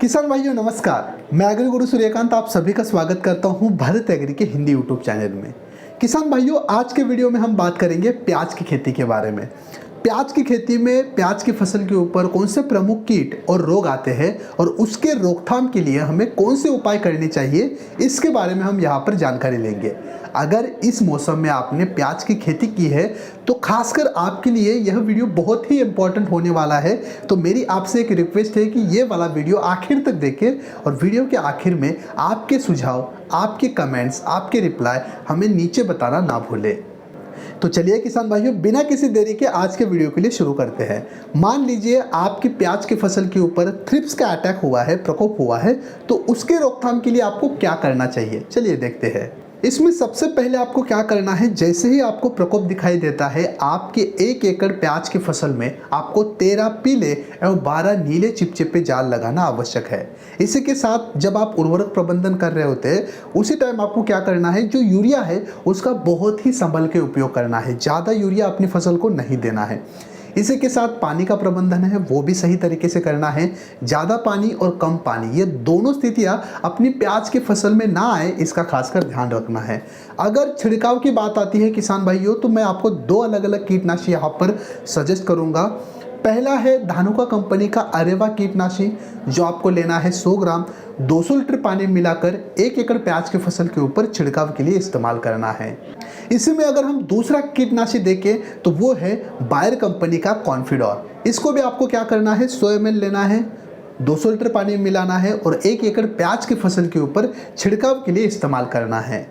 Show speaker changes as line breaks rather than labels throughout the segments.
किसान भाइयों नमस्कार। मैं एग्री गुरु सूर्यकांत आप सभी का स्वागत करता हूं भारत एग्री के हिंदी यूट्यूब चैनल में। किसान भाइयों आज के वीडियो में हम बात करेंगे प्याज की खेती के बारे में। प्याज की खेती में प्याज की फसल के ऊपर कौन से प्रमुख कीट और रोग आते हैं और उसके रोकथाम के लिए हमें कौन से उपाय करने चाहिए, इसके बारे में हम यहाँ पर जानकारी लेंगे। अगर इस मौसम में आपने प्याज की खेती की है तो खासकर आपके लिए यह वीडियो बहुत ही इंपॉर्टेंट होने वाला है। तो मेरी आपसे एक रिक्वेस्ट है कि ये वाला वीडियो आखिर तक देखें और वीडियो के आखिर में आपके सुझाव, आपके कमेंट्स, आपके रिप्लाई हमें नीचे बताना ना भूलें। तो चलिए किसान भाइयों बिना किसी देरी के आज के वीडियो के लिए शुरू करते हैं। मान लीजिए आपकी प्याज की फसल के ऊपर थ्रिप्स का अटैक हुआ है, प्रकोप हुआ है, तो उसके रोकथाम के लिए आपको क्या करना चाहिए, चलिए देखते हैं। इसमें सबसे पहले आपको क्या करना है, जैसे ही आपको प्रकोप दिखाई देता है आपके 1 एकड़ प्याज की फसल में आपको 13 पीले एवं 12 नीले चिपचिपे जाल लगाना आवश्यक है। इसी के साथ जब आप उर्वरक प्रबंधन कर रहे होते हैं उसी टाइम आपको क्या करना है, जो यूरिया है उसका बहुत ही संभल के उपयोग करना है। ज़्यादा यूरिया अपनी फसल को नहीं देना है। इसी के साथ पानी का प्रबंधन है वो भी सही तरीके से करना है। ज़्यादा पानी और कम पानी ये दोनों स्थितियां अपनी प्याज की फसल में ना आए, इसका खासकर ध्यान रखना है। अगर छिड़काव की बात आती है किसान भाइयों तो मैं आपको 2 अलग अलग कीटनाशी यहाँ पर सजेस्ट करूँगा। पहला है धानुका कंपनी का अरेवा कीटनाशी, जो आपको लेना है 100 ग्राम 200 लीटर पानी मिलाकर 1 एकड़ प्याज की फसल के ऊपर छिड़काव के लिए इस्तेमाल करना है। इसी में अगर हम दूसरा कीटनाशी देखें तो वो है बायर कंपनी का कॉन्फिडोर। इसको भी आपको क्या करना है, 100 ml लेना है, 200 लीटर पानी में मिलाना है और 1 एकड़ प्याज की फसल के ऊपर छिड़काव के लिए इस्तेमाल करना है।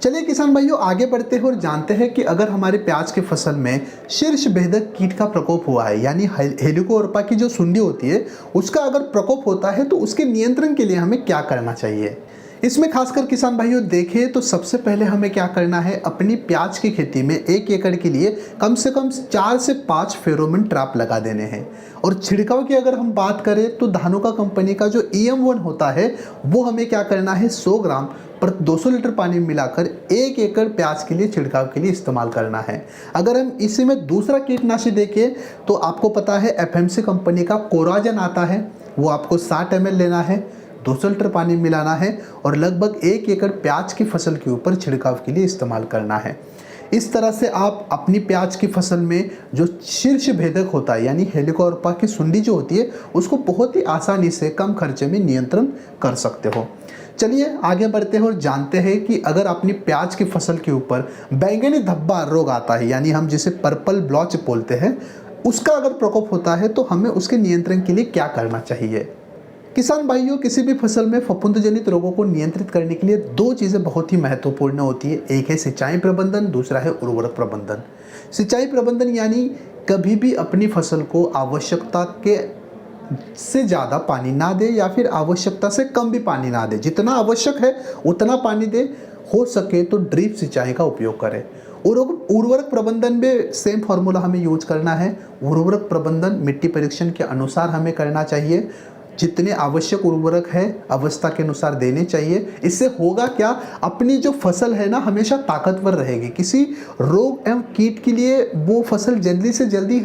चलिए किसान भाइयों आगे बढ़ते हैं और जानते हैं कि अगर हमारे प्याज की फसल में शीर्ष भेदक कीट का प्रकोप हुआ है, यानी हेलिकोवर्पा की जो सुंडी होती है उसका अगर प्रकोप होता है तो उसके नियंत्रण के लिए हमें क्या करना चाहिए। इसमें खासकर किसान भाइयों देखें तो सबसे पहले हमें क्या करना है, अपनी प्याज की खेती में 1 एकड़ के लिए कम से कम 4 से 5 फेरोमोन ट्रैप लगा देने हैं। और छिड़काव की अगर हम बात करें तो धानुका कंपनी का जो EM1 होता है वो हमें क्या करना है, 100 ग्राम पर 200 लीटर पानी में मिलाकर 1 एकड़ प्याज के लिए छिड़काव के लिए इस्तेमाल करना है। अगर हम इसी में दूसरा कीटनाशी देखें तो आपको पता है FMC कंपनी का कोराजन आता है, वो आपको 60 ml लेना है, 200 लीटर पानी मिलाना है और लगभग 1 एकड़ प्याज की फसल के ऊपर छिड़काव के लिए इस्तेमाल करना है। इस तरह से आप अपनी प्याज की फसल में जो शीर्ष भेदक होता है यानी हेलिकोवर्पा की सुंडी जो होती है उसको बहुत ही आसानी से कम खर्चे में नियंत्रण कर सकते हो। चलिए आगे बढ़ते हैं और जानते हैं कि अगर अपनी प्याज की फसल के ऊपर बैंगनी धब्बा रोग आता है, यानी हम जिसे पर्पल ब्लॉच बोलते हैं, उसका अगर प्रकोप होता है तो हमें उसके नियंत्रण के लिए क्या करना चाहिए। किसान भाइयों किसी भी फसल में फफूंद जनित रोगों को नियंत्रित करने के लिए 2 चीज़ें बहुत ही महत्वपूर्ण होती है। एक है सिंचाई प्रबंधन, दूसरा है उर्वरक प्रबंधन। सिंचाई प्रबंधन यानी कभी भी अपनी फसल को आवश्यकता के से ज़्यादा पानी ना दे या फिर आवश्यकता से कम भी पानी ना दे, जितना आवश्यक है उतना पानी दे। हो सके तो ड्रिप सिंचाई का उपयोग करें। उर्वरक प्रबंधन में सेम फार्मूला हमें यूज करना है। उर्वरक प्रबंधन मिट्टी परीक्षण के अनुसार हमें करना चाहिए। जितने आवश्यक उर्वरक है अवस्था के अनुसार देने चाहिए। इससे होगा क्या, अपनी जो फसल है ना हमेशा ताकतवर रहेगी, किसी रोग एवं कीट के लिए वो फसल जल्दी से जल्दी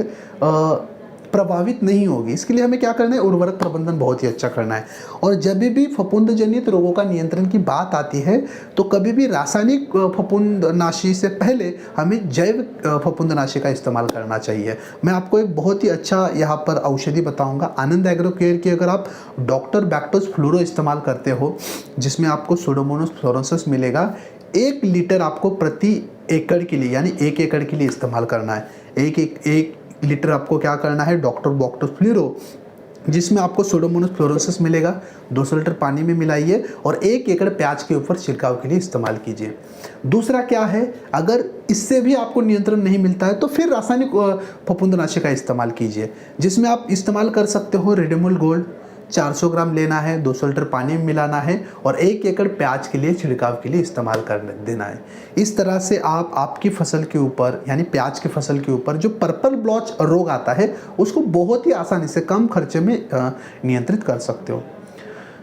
प्रभावित नहीं होगी। इसके लिए हमें क्या करना है, उर्वरक प्रबंधन बहुत ही अच्छा करना है। और जब भी फफूंद जनित रोगों का नियंत्रण की बात आती है तो कभी भी रासायनिक फफूंदनाशी से पहले हमें जैव फफूंदनाशी का इस्तेमाल करना चाहिए। मैं आपको एक बहुत ही अच्छा यहाँ पर औषधि बताऊंगा, आनंद एग्रो केयर की अगर आप डॉक्टर बैक्टोस फ्लोरो इस्तेमाल करते हो जिसमें आपको सुडोमोनास फ्लोरोसेंस मिलेगा, 1 लीटर आपको प्रति एकड़ के लिए यानी 1 एकड़ के लिए इस्तेमाल करना है। एक लीटर आपको क्या करना है, डॉक्टर बैक्टोस फ्लोरो जिसमें आपको सुडोमोनास फ्लोरोसेंस मिलेगा, 200 लीटर पानी में मिलाइए और 1 एकड़ प्याज के ऊपर छिड़काव के लिए इस्तेमाल कीजिए। दूसरा क्या है, अगर इससे भी आपको नियंत्रण नहीं मिलता है तो फिर रासायनिक फफूंदनाशी का इस्तेमाल कीजिए, जिसमें आप इस्तेमाल कर सकते हो रेडिमोल गोल्ड। 400 ग्राम लेना है, 200 लीटर पानी में मिलाना है और 1 एकड़ प्याज के लिए छिड़काव के लिए इस्तेमाल कर देना है। इस तरह से आप आपकी फसल के ऊपर यानी प्याज की फसल के ऊपर जो पर्पल ब्लॉच रोग आता है उसको बहुत ही आसानी से कम खर्चे में नियंत्रित कर सकते हो।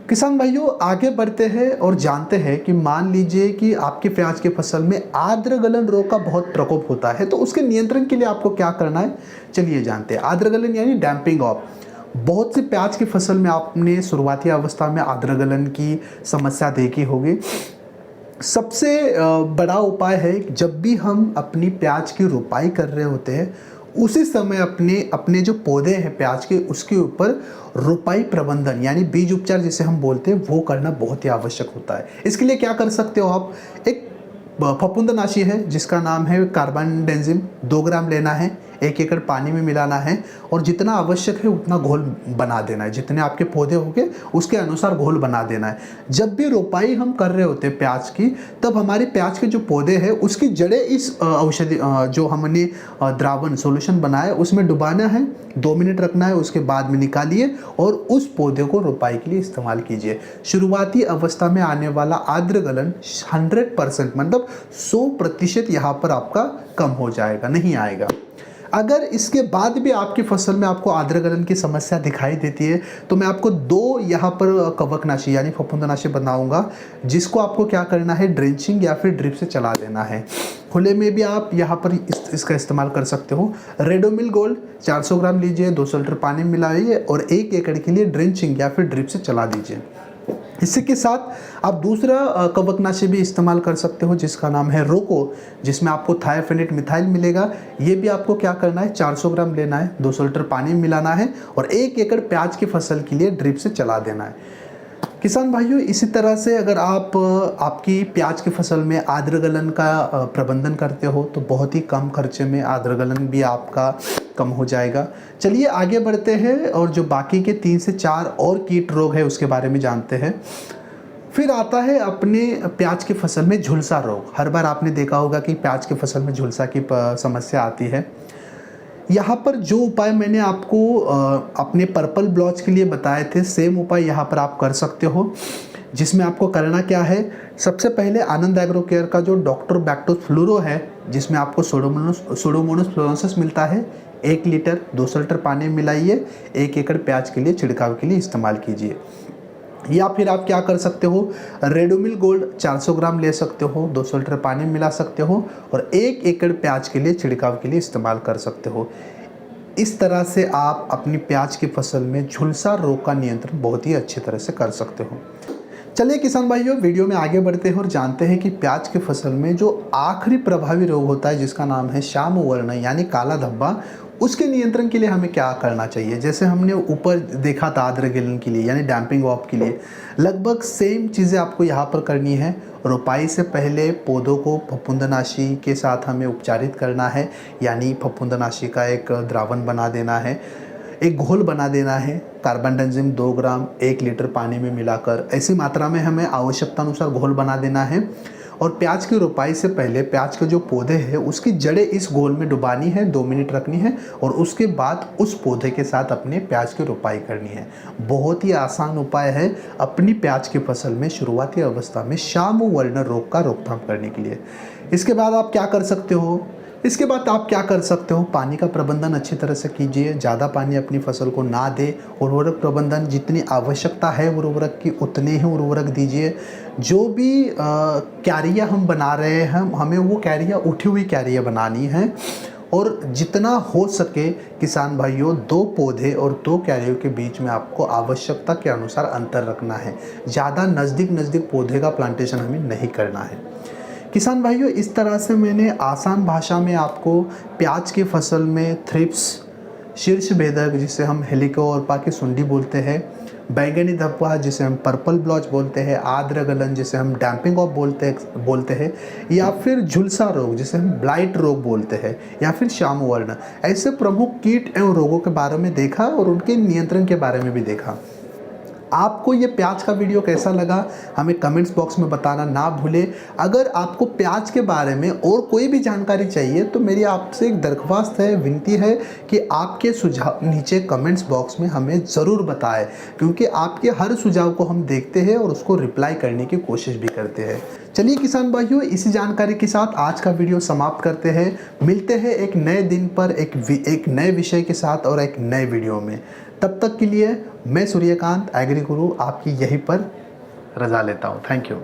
किसान भाइयों आगे बढ़ते हैं और जानते हैं कि मान लीजिए कि आपकी प्याज की फसल में आर्द्र गलन रोग का बहुत प्रकोप होता है तो उसके नियंत्रण के लिए आपको क्या करना है, चलिए जानते हैं। आर्द्र गलन यानी डैम्पिंग ऑफ। बहुत से प्याज की फसल में आपने शुरुआती अवस्था में आद्र की समस्या देखी होगी। सबसे बड़ा उपाय है जब भी हम अपनी प्याज की रोपाई कर रहे होते हैं उसी समय अपने अपने जो पौधे हैं प्याज के उसके ऊपर रोपाई प्रबंधन यानी बीज उपचार जिसे हम बोलते हैं वो करना बहुत ही आवश्यक होता है। इसके लिए क्या कर सकते हो आप, एक फफूंदनाशी है जिसका नाम है कार्बेंडाजिम 2 ग्राम लेना है, 1 एकड़ पानी में मिलाना है और जितना आवश्यक है उतना घोल बना देना है। जितने आपके पौधे होंगे उसके अनुसार घोल बना देना है। जब भी रोपाई हम कर रहे होते हैं प्याज की तब हमारे प्याज के जो पौधे हैं उसकी जड़ें इस औषधि जो हमने द्रावण सॉल्यूशन बनाया उसमें डुबाना है, 2 मिनट रखना है, उसके बाद में निकालिए और उस पौधे को रोपाई के लिए इस्तेमाल कीजिए। शुरुआती अवस्था में आने वाला आद्र गलन 100% मतलब 100% यहाँ पर आपका कम हो जाएगा, नहीं आएगा। अगर इसके बाद भी आपकी फसल में आपको आद्र गलन की समस्या दिखाई देती है तो मैं आपको 2 यहाँ पर कवकनाशी यानी फफूंदनाशी बनाऊंगा जिसको आपको क्या करना है, ड्रेंचिंग या फिर ड्रिप से चला देना है। खुले में भी आप यहाँ पर इसका इस्तेमाल कर सकते हो। रेडोमिल गोल्ड 400 ग्राम लीजिए, 200 लीटर पानी में मिलाइए और 1 एकड़ के लिए ड्रेंचिंग या फिर ड्रिप से चला दीजिए। इसी के साथ आप दूसरा कवकनाशी भी इस्तेमाल कर सकते हो जिसका नाम है रोको, जिसमें आपको थायोफेनेट मिथाइल मिलेगा। ये भी आपको क्या करना है, 400 ग्राम लेना है, 200 लीटर पानी में मिलाना है और 1 एकड़ प्याज की फसल के लिए ड्रिप से चला देना है। किसान भाइयों, इसी तरह से अगर आप आपकी प्याज की फसल में आद्र गलन का प्रबंधन करते हो तो बहुत ही कम खर्चे में आद्र गलन भी आपका कम हो जाएगा। चलिए आगे बढ़ते हैं और जो बाकी के 3 से 4 और कीट रोग है उसके बारे में जानते हैं। फिर आता है अपने प्याज की फसल में झुलसा रोग। हर बार आपने देखा होगा कि प्याज की फसल में झुलसा की समस्या आती है। यहाँ पर जो उपाय मैंने आपको अपने पर्पल ब्लॉच के लिए बताए थे सेम उपाय यहाँ पर आप कर सकते हो, जिसमें आपको करना क्या है। सबसे पहले आनंद एग्रो केयर का जो डॉक्टर बैक्टोस फ्लोरो है जिसमें आपको सुडोमोनास फ्लोरेंसिस मिलता है, 1 लीटर 200 लीटर पानी में मिलाइए, 1 एकड़ प्याज के लिए छिड़काव के लिए इस्तेमाल कीजिए। या फिर आप क्या कर सकते हो, रेडोमिल गोल्ड 400 ग्राम ले सकते हो, 200 लीटर पानी में मिला सकते हो और 1 एकड़ प्याज के लिए छिड़काव के लिए इस्तेमाल कर सकते हो। इस तरह से आप अपनी प्याज की फसल में झुलसा रोग का नियंत्रण बहुत ही अच्छी तरह से कर सकते हो। चलिए किसान भाइयों, वीडियो में आगे बढ़ते हैं और जानते हैं कि प्याज की फसल में जो आखिरी प्रभावी रोग होता है जिसका नाम है श्याम वर्ण यानी काला धब्बा, उसके नियंत्रण के लिए हमें क्या करना चाहिए। जैसे हमने ऊपर देखा था आद्र गलन के लिए यानी डैम्पिंग ऑफ के लिए, लगभग सेम चीज़ें आपको यहाँ पर करनी है। रोपाई से पहले पौधों को फफूंदनाशी के साथ हमें उपचारित करना है, यानी फफूंदनाशी का एक द्रावण बना देना है, एक घोल बना देना है। कार्बेंडाजिम 2 ग्राम 1 लीटर पानी में मिलाकर ऐसी मात्रा में हमें आवश्यकता अनुसार घोल बना देना है। और प्याज की रोपाई से पहले प्याज के जो पौधे हैं उसकी जड़ें इस घोल में डुबानी है, 2 मिनट रखनी है और उसके बाद उस पौधे के साथ अपने प्याज की रोपाई करनी है। बहुत ही आसान उपाय है अपनी प्याज की फसल में शुरुआती अवस्था में श्याम वर्ण रोग का रोकथाम करने के लिए। इसके बाद आप क्या कर सकते हो, पानी का प्रबंधन अच्छी तरह से कीजिए, ज़्यादा पानी अपनी फसल को ना दे। उर्वरक प्रबंधन जितनी आवश्यकता है उर्वरक की उतने ही उर्वरक दीजिए। जो भी क्यारियाँ हम बना रहे हैं हमें वो क्यारियाँ उठी हुई क्यारियाँ बनानी है और जितना हो सके किसान भाइयों 2 पौधे और 2 क्यारियों के बीच में आपको आवश्यकता के अनुसार अंतर रखना है। ज़्यादा नज़दीक पौधे का प्लांटेशन हमें नहीं करना है। किसान भाइयों, इस तरह से मैंने आसान भाषा में आपको प्याज की फसल में थ्रिप्स, शीर्ष भेदक जिसे हम हेलिकोवर्पा की सुंडी बोलते हैं, बैंगनी धब्बा जिसे हम पर्पल ब्लॉच बोलते हैं, आद्र गलन जिसे हम डैम्पिंग ऑफ बोलते हैं या फिर झुलसा रोग जिसे हम ब्लाइट रोग बोलते हैं या फिर श्याम वर्ण, ऐसे प्रमुख कीट एवं रोगों के बारे में देखा और उनके नियंत्रण के बारे में भी देखा। आपको ये प्याज का वीडियो कैसा लगा हमें कमेंट्स बॉक्स में बताना ना भूलें। अगर आपको प्याज के बारे में और कोई भी जानकारी चाहिए तो मेरी आपसे एक दरख्वास्त है, विनती है कि आपके सुझाव नीचे कमेंट्स बॉक्स में हमें ज़रूर बताएं, क्योंकि आपके हर सुझाव को हम देखते हैं और उसको रिप्लाई करने की कोशिश भी करते हैं। चलिए किसान भाइयों, इसी जानकारी के साथ आज का वीडियो समाप्त करते हैं। मिलते हैं एक नए दिन पर एक नए विषय के साथ और एक नए वीडियो में। तब तक के लिए मैं सूर्यकांत एग्री गुरु आपकी यहीं पर रजा लेता हूँ। Thank you.